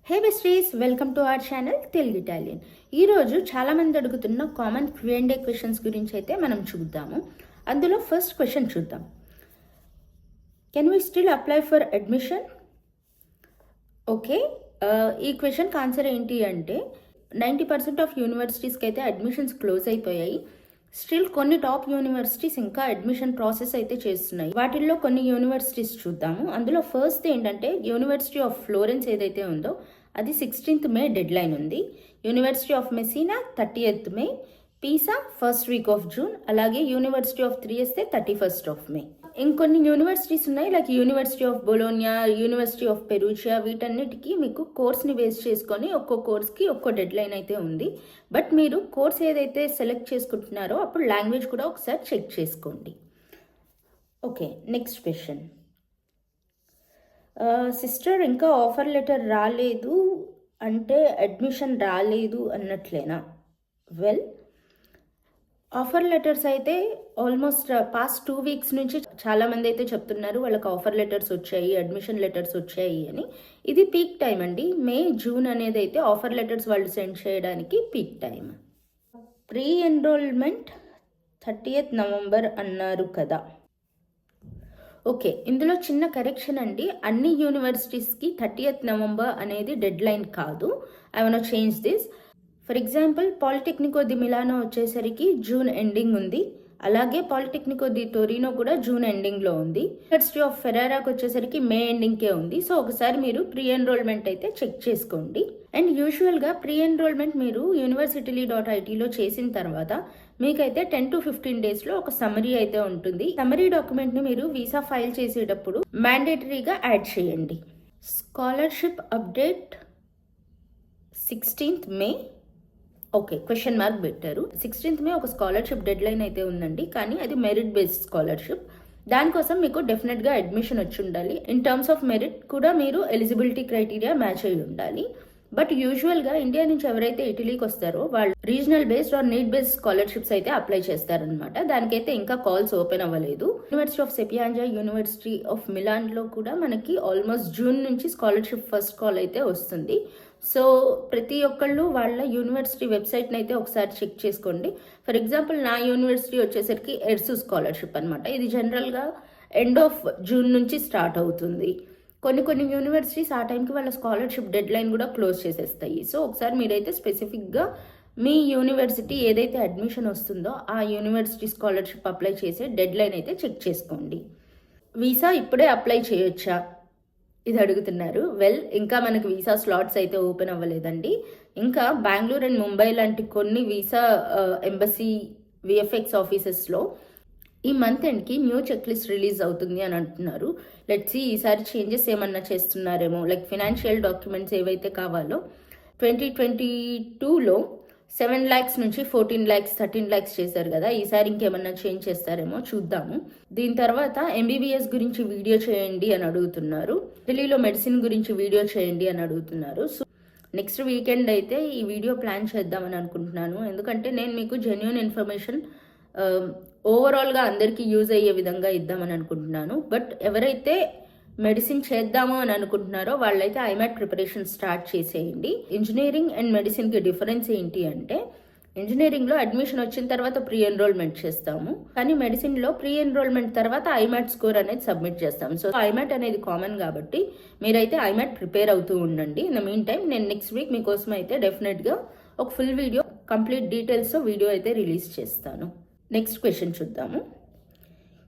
Hey besties, welcome to our channel Telugu Italian. ఈరోజు చాలామంది అడుగుతున్న కామన్ Q&A క్వశ్చన్స్ గురించి అయితే మనం చూద్దాము. అందులో ఫస్ట్ క్వశ్చన్ చూద్దాం. Can we still apply for admission? Okay, ఈ క్వశ్చన్కి ఆన్సర్ ఏంటి అంటే 90% ఆఫ్ యూనివర్సిటీస్కి అయితే అడ్మిషన్స్ క్లోజ్ అయిపోయాయి. స్టిల్ కొన్ని టాప్ యూనివర్సిటీస్ ఇంకా అడ్మిషన్ ప్రాసెస్ అయితే చేస్తున్నాయి. వాటిల్లో కొన్ని యూనివర్సిటీస్ చూద్దాము. అందులో ఫస్ట్ ఏంటంటే యూనివర్సిటీ ఆఫ్ ఫ్లోరెన్స్ ఏదైతే ఉందో అది 16th మే డెడ్ లైన్ ఉంది. University of Messina 30th May, Pisa first week of June, అలాగే university of Trieste 31st of May. ఇంకొన్ని యూనివర్సిటీస్ ఉన్నాయి, like university of Bologna, university of Perugia. వీటన్నిటికీ మీకు కోర్స్ని base చేసుకొని ఒక్కో కోర్స్కి ఒక్కో డెడ్ లైన్ అయితే ఉంది. బట్ మీరు కోర్స్ ఏదైతే సెలెక్ట్ చేసుకుంటున్నారో అప్పుడు లాంగ్వేజ్ కూడా ఒకసారి చెక్ చేసుకోండి. Okay, next question. సిస్టర్, ఇంకా ఆఫర్ లెటర్ రాలేదు అంటే అడ్మిషన్ రాలేదు అన్నట్లేనా? వెల్, ఆఫర్ లెటర్స్ అయితే ఆల్మోస్ట్ పాస్ట్ 2 weeks నుంచి చాలామంది అయితే చెప్తున్నారు వాళ్ళకి ఆఫర్ లెటర్స్ వచ్చాయి, అడ్మిషన్ లెటర్స్ వచ్చాయి అని. ఇది పీక్ టైం అండి. మే, జూన్ అనేది అయితే ఆఫర్ లెటర్స్ వాళ్ళు సెండ్ చేయడానికి peak time. Pre enrolment 30th November అన్నారు కదా. ఓకే, ఇందులో చిన్న కరెక్షన్ అండి. అన్ని యూనివర్సిటీస్కి 30th నవంబర్ అనేది డెడ్ లైన్ కాదు. I want to change this. For example, Politecnico di Milano వచ్చేసరికి జూన్ ఎండింగ్ ఉంది. అలాగే పాలిటెక్నికో ది టొరినో కూడా జూన్ ఎండింగ్లో ఉంది. యూనివర్సిటీ ఆఫ్ ఫెరారాకి వచ్చేసరికి మే ఎండింగ్కే ఉంది. సో ఒకసారి మీరు ప్రీ ఎన్రోల్మెంట్ అయితే చెక్ చేసుకోండి. అండ్ యూజువల్గా ప్రీ ఎన్రోల్మెంట్ మీరు university.it చేసిన తర్వాత మీకైతే 10 to 15 daysలో ఒక సమ్మరీ అయితే ఉంటుంది. సమ్మరీ డాక్యుమెంట్ని మీరు వీసా ఫైల్ చేసేటప్పుడు మ్యాండేటరీగా యాడ్ చేయండి. స్కాలర్షిప్ అప్డేట్ 16th మే. ఓకే, క్వశ్చన్ మార్క్ పెట్టారు. 16th మే ఒక స్కాలర్షిప్ డెడ్ లైన్ అయితే ఉందండి, కానీ అది మెరిట్ బేస్డ్ స్కాలర్షిప్. దానికోసం మీకు డెఫినెట్గా అడ్మిషన్ వచ్చి ఉండాలి. ఇన్ టర్మ్స్ ఆఫ్ మెరిట్ కూడా మీరు ఎలిజిబిలిటీ క్రైటీరియా మ్యాచ్ అయ్యి ఉండాలి. బట్ యూజువల్గా ఇండియా నుంచి ఎవరైతే ఇటలీకి వస్తారో వాళ్ళు regional based or need based scholarships అయితే అప్లై చేస్తారనమాట. దానికైతే ఇంకా కాల్స్ ఓపెన్ అవ్వలేదు. యూనివర్సిటీ ఆఫ్ సెపియాంజా, యూనివర్సిటీ ఆఫ్ మిలాన్లో కూడా మనకి ఆల్మోస్ట్ జూన్ నుంచి స్కాలర్షిప్ ఫస్ట్ కాల్ అయితే వస్తుంది. సో ప్రతి ఒక్కళ్ళు వాళ్ళ యూనివర్సిటీ వెబ్సైట్ని అయితే ఒకసారి చెక్ చేసుకోండి. ఫర్ ఎగ్జాంపుల్, నా యూనివర్సిటీ వచ్చేసరికి ఎర్సు స్కాలర్షిప్ అనమాట. ఇది జనరల్గా ఎండ్ ఆఫ్ జూన్ నుంచి స్టార్ట్ అవుతుంది. కొన్ని యూనివర్సిటీస్ ఆ టైంకి వాళ్ళ స్కాలర్షిప్ డెడ్ లైన్ కూడా క్లోజ్ చేసేస్తాయి. సో ఒకసారి మీరైతే స్పెసిఫిక్గా మీ యూనివర్సిటీ ఏదైతే అడ్మిషన్ వస్తుందో ఆ యూనివర్సిటీ స్కాలర్షిప్ అప్లై చేసే డెడ్ లైన్ అయితే చెక్ చేసుకోండి. వీసా ఇప్పుడే అప్లై చేయొచ్చా ఇది అడుగుతున్నారు. వెల్, ఇంకా మనకి వీసా స్లాట్స్ అయితే ఓపెన్ అవ్వలేదండి. ఇంకా బెంగళూరు అండ్ ముంబై లాంటి కొన్ని వీసా ఎంబసీ VFX ఆఫీసెస్లో ఈ మంత్ ఎండ్కి న్యూ చెక్ లిస్ట్ రిలీజ్ అవుతుంది అని అంటున్నారు. లెట్స్ సీ ఈసారి చేంజెస్ ఏమన్నా చేస్తున్నారేమో. లైక్ ఫినాన్షియల్ డాక్యుమెంట్స్ ఏవైతే కావాలో 2022లో 7 lakhs నుంచి 14 lakhs 13 lakhs చేశారు కదా. ఈసారి ఇంకేమన్నా చేంజ్ చేస్తారేమో చూద్దాము. దీని తర్వాత MBBS గురించి వీడియో చేయండి అని అడుగుతున్నారు. ఢిల్లీలో మెడిసిన్ గురించి వీడియో చేయండి అని అడుగుతున్నారు. సో నెక్స్ట్ వీకెండ్ అయితే ఈ వీడియో ప్లాన్ చేద్దామని అనుకుంటున్నాను. ఎందుకంటే నేను మీకు జెన్యూన్ ఇన్ఫర్మేషన్ ఓవరాల్గా అందరికీ యూజ్ అయ్యే విధంగా ఇద్దామని అనుకుంటున్నాను. బట్ ఎవరైతే మెడిసిన్ చేద్దాము అని అనుకుంటున్నారో వాళ్ళైతే ఐమాట్ ప్రిపరేషన్ స్టార్ట్ చేసేయండి. ఇంజనీరింగ్ అండ్ మెడిసిన్కి డిఫరెన్స్ ఏంటి అంటే, ఇంజనీరింగ్లో అడ్మిషన్ వచ్చిన తర్వాత ప్రీ ఎన్రోల్మెంట్ చేస్తాము, కానీ మెడిసిన్లో ప్రీ ఎన్రోల్మెంట్ తర్వాత ఐమాట్ స్కోర్ అనేది సబ్మిట్ చేస్తాము. సో ఐమాట్ అనేది కామన్ కాబట్టి మీరైతే ఐమాట్ ప్రిపేర్ అవుతూ ఉండండి. ఇన్ ద మీన్ టైం నేను నెక్స్ట్ వీక్ మీకోసం అయితే డెఫినెట్గా ఒక ఫుల్ వీడియో, కంప్లీట్ డీటెయిల్స్తో వీడియో అయితే రిలీజ్ చేస్తాను. నెక్స్ట్ క్వశ్చన్ చూద్దాము.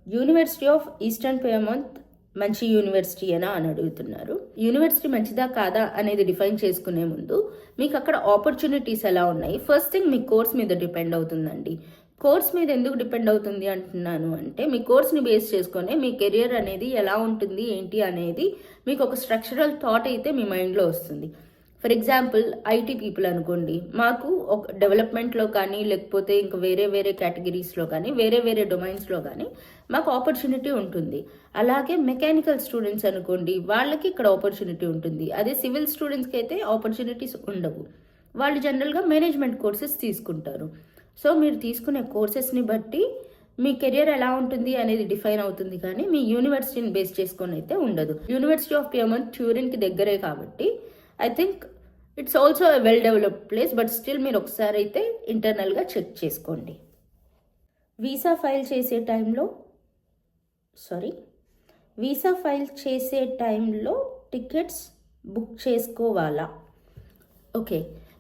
యూనివర్సిటీ ఆఫ్ ఈస్టర్న్ పియమౌంత్ మంచి యూనివర్సిటీ అయినా అని అడుగుతున్నారు. యూనివర్సిటీ మంచిదా కాదా అనేది డిఫైన్ చేసుకునే ముందు మీకు అక్కడ ఆపర్చునిటీస్ ఎలా ఉన్నాయి, ఫస్ట్ థింగ్ మీ కోర్స్ మీద డిపెండ్ అవుతుందండి. కోర్స్ మీద ఎందుకు డిపెండ్ అవుతుంది అంటున్నాను అంటే, మీ కోర్స్ని బేస్ చేసుకొని మీ కెరియర్ అనేది ఎలా ఉంటుంది ఏంటి అనేది మీకు ఒక స్ట్రక్చరల్ థాట్ అయితే మీ మైండ్లో వస్తుంది. ఫర్ ఎగ్జాంపుల్, IT పీపుల్ అనుకోండి, మాకు ఒక డెవలప్మెంట్లో కానీ లేకపోతే ఇంకా వేరే కేటగిరీస్లో కానీ వేరే డొమైన్స్లో కానీ మాకు ఆపర్చునిటీ ఉంటుంది. అలాగే మెకానికల్ స్టూడెంట్స్ అనుకోండి, వాళ్ళకి ఇక్కడ ఆపర్చునిటీ ఉంటుంది. అదే సివిల్ స్టూడెంట్స్కి అయితే ఆపర్చునిటీస్ ఉండవు. వాళ్ళు జనరల్గా మేనేజ్మెంట్ కోర్సెస్ తీసుకుంటారు. సో మీరు తీసుకునే కోర్సెస్ని బట్టి మీ కెరియర్ ఎలా ఉంటుంది అనేది డిఫైన్ అవుతుంది, కానీ మీ యూనివర్సిటీని బేస్ చేసుకొని అయితే ఉండదు. యూనివర్సిటీ ఆఫ్ పియమౌంత్ ట్యూరిన్కి దగ్గరే కాబట్టి I think it's also well developed place, but still మీరు ఒకసారి అయితే ఇంటర్నల్గా చెక్ చేసుకోండి. వీసా ఫైల్ చేసే టైంలో టికెట్స్ బుక్ చేసుకోవాలా? ఓకే,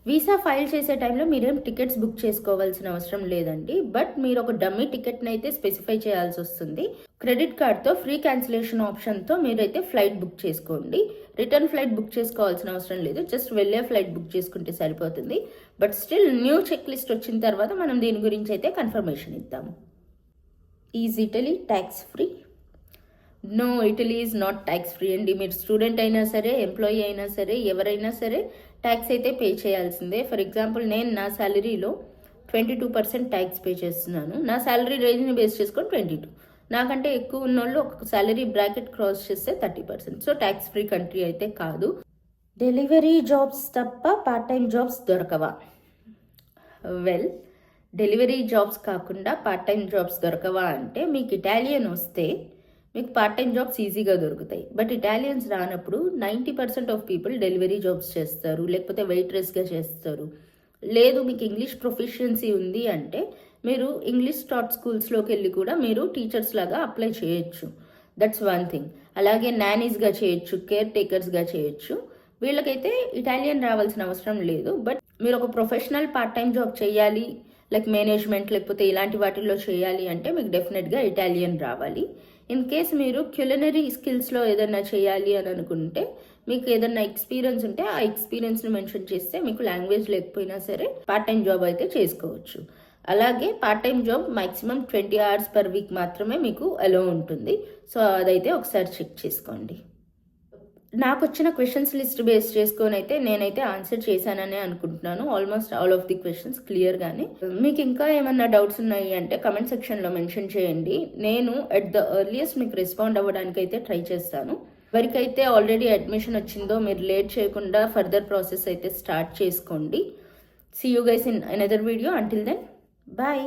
వీసా ఫైల్ చేసే టైంలో మీరేం టికెట్స్ బుక్ చేసుకోవాల్సిన అవసరం లేదండి. బట్ మీరు ఒక డమ్మీ టికెట్ని అయితే స్పెసిఫై చేయాల్సి వస్తుంది. క్రెడిట్ కార్డ్తో ఫ్రీ క్యాన్సిలేషన్ ఆప్షన్తో మీరైతే ఫ్లైట్ బుక్ చేసుకోండి. రిటర్న్ ఫ్లైట్ బుక్ చేసుకోవాల్సిన అవసరం లేదు, జస్ట్ వెళ్ళే ఫ్లైట్ బుక్ చేసుకుంటే సరిపోతుంది. But still new check list వచ్చిన తర్వాత మనం దీని గురించి అయితే కన్ఫర్మేషన్ ఇద్దాము. Is Italy tax free? No, Italy is not tax free అండి. మీరు స్టూడెంట్ అయినా సరే, ఎంప్లాయీ అయినా సరే, ఎవరైనా సరే ట్యాక్స్ అయితే పే చేయాల్సిందే. ఫర్ ఎగ్జాంపుల్ నేను నా శాలరీలో 22% ట్యాక్స్ పే చేస్తున్నాను. నా శాలరీ రేంజ్ని బేస్ చేసుకొని 22. నాకంటే ఎక్కువ ఉన్న వాళ్ళు ఒక శాలరీ బ్రాకెట్ క్రాస్ చేస్తే 30%. సో ట్యాక్స్ ఫ్రీ కంట్రీ అయితే కాదు. డెలివరీ జాబ్స్ తప్ప పార్ట్ టైం జాబ్స్ దొరకవా? వెల్, డెలివరీ జాబ్స్ కాకుండా పార్ట్ టైం జాబ్స్ దొరకవా అంటే, మీకు ఇటాలియన్ వస్తే మీకు పార్ట్ టైం జాబ్స్ ఈజీగా దొరుకుతాయి. బట్ ఇటాలియన్స్ రానప్పుడు 90% ఆఫ్ పీపుల్ డెలివరీ జాబ్స్ చేస్తారు, లేకపోతే వెయిట్రెస్గా చేస్తారు. లేదు మీకు ఇంగ్లీష్ ప్రొఫిషియన్సీ ఉంది అంటే మీరు ఇంగ్లీష్ టాట్ స్కూల్స్లోకి వెళ్ళి కూడా మీరు టీచర్స్ లాగా అప్లై చేయొచ్చు. That's one thing. అలాగే నానీస్గా చేయొచ్చు, కేర్ టేకర్స్గా చేయొచ్చు. వీళ్ళకైతే ఇటాలియన్ రావాల్సిన అవసరం లేదు. బట్ మీరు ఒక ప్రొఫెషనల్ పార్ట్ టైం జాబ్ చేయాలి, లైక్ మేనేజ్మెంట్ లేకపోతే ఇలాంటి వాటిల్లో చేయాలి అంటే మీకు డెఫినెట్గా ఇటాలియన్ రావాలి. ఇన్ కేస్ మీరు క్యులినరీ స్కిల్స్లో ఏదైనా చేయాలి అని అనుకుంటే, మీకు ఏదైనా ఎక్స్పీరియన్స్ ఉంటే ఆ ఎక్స్పీరియన్స్ని మెన్షన్ చేస్తే మీకు లాంగ్వేజ్ లేకపోయినా సరే పార్ట్ టైం జాబ్ అయితే చేసుకోవచ్చు. అలాగే part time job maximum 20 hours per week మాత్రమే మీకు అలో ఉంటుంది. సో అదైతే ఒకసారి చెక్ చేసుకోండి. నాకు వచ్చిన క్వశ్చన్స్ లిస్ట్ బేస్ చేసుకొని అయితే నేనైతే ఆన్సర్ చేశాననే అనుకుంటున్నాను. Almost all of the questions క్లియర్గానే. మీకు ఇంకా ఏమన్నా డౌట్స్ ఉన్నాయి అంటే కమెంట్ సెక్షన్లో మెన్షన్ చేయండి. నేను ఎట్ ద ఎర్లియస్ట్ మీకు రెస్పాండ్ అవ్వడానికి అయితే ట్రై చేస్తాను. ఎవరికైతే ఆల్రెడీ అడ్మిషన్ వచ్చిందో మీరు లేట్ చేయకుండా ఫర్దర్ ప్రాసెస్ అయితే స్టార్ట్ చేసుకోండి. See you guys in another video. Until then, bye.